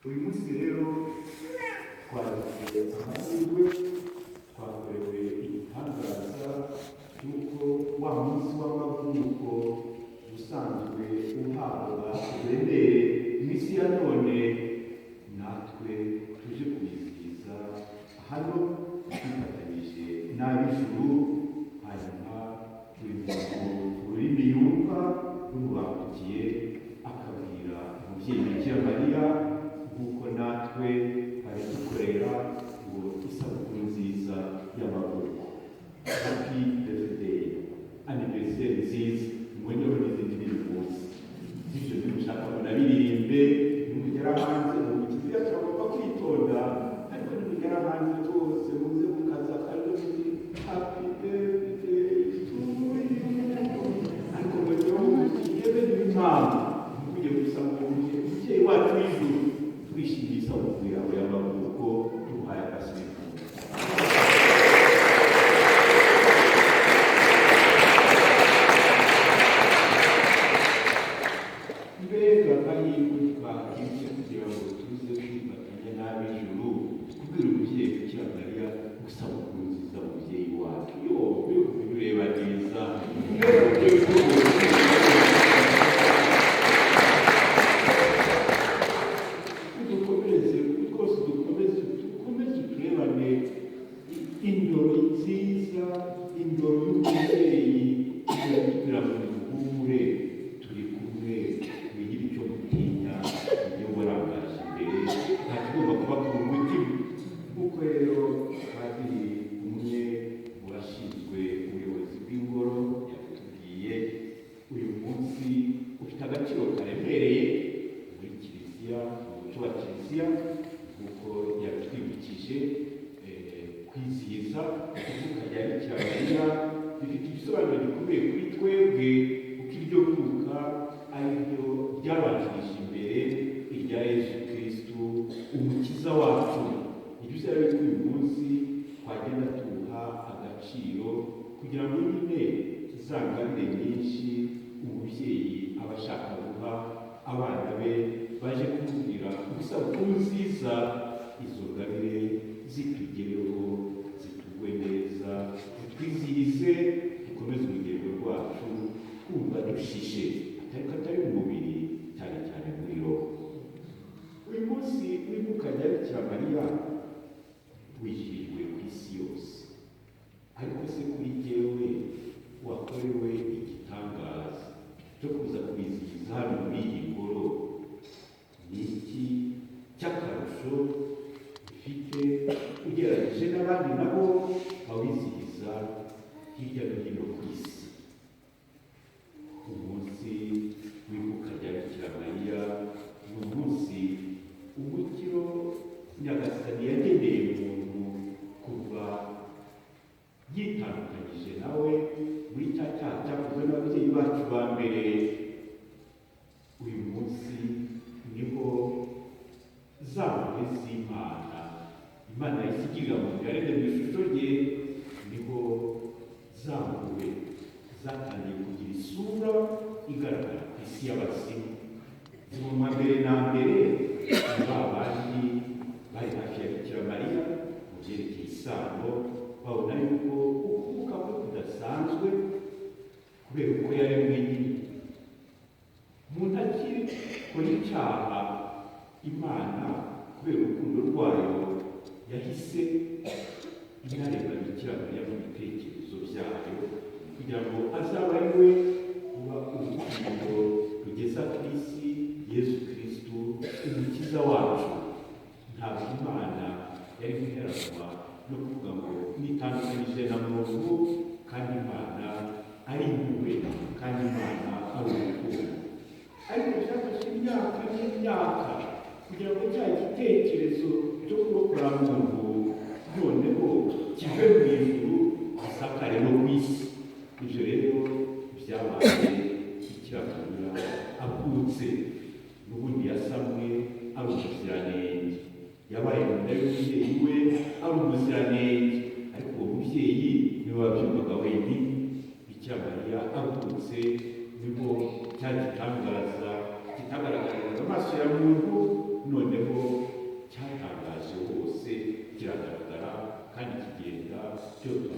uyu munsi rero twagize amahirwe twakorewe igitangaza cy'uko wa munsi w'amavuko usanzwe uhabwa uburemere iminsi ya none natwe tuje kuyizihiza hano twifatanyije n'ab'ijuru. Hanyuma uyu muntu ururimi yumva rumubangukiye akabwira umubyeyi Bikira Mariya nk'uko natwe ari dukorera ngo isabukuru nziza y'amavuko. Happy birthday, anniversaire nziza, mwenyewe n'izindi biri munsi. Ibyo nimushaka munabiririmbe, nimugera hanze mu kiliziya turagomba kwitonda, ariko nimugera hanze rwose muze mukaza kandi happy birthday to you. Ariko mwenyewe mukiyebe n'impamvu, mukujye gusa mu mubyeyi wacu w'ijuru, twishimiye isabukuru yawe y'amavuko, duhaye agasiga. Yabaye umubyeyi we ari umuziranenge, ariko uwo mubyeyi niwe wabyumvaga wenyine. Bikira Mariya avutse nibwo cya gitangaza kitagaragariraga amaso muntu noneho cyatangaje hose kiragaragara kandi kigenda cyose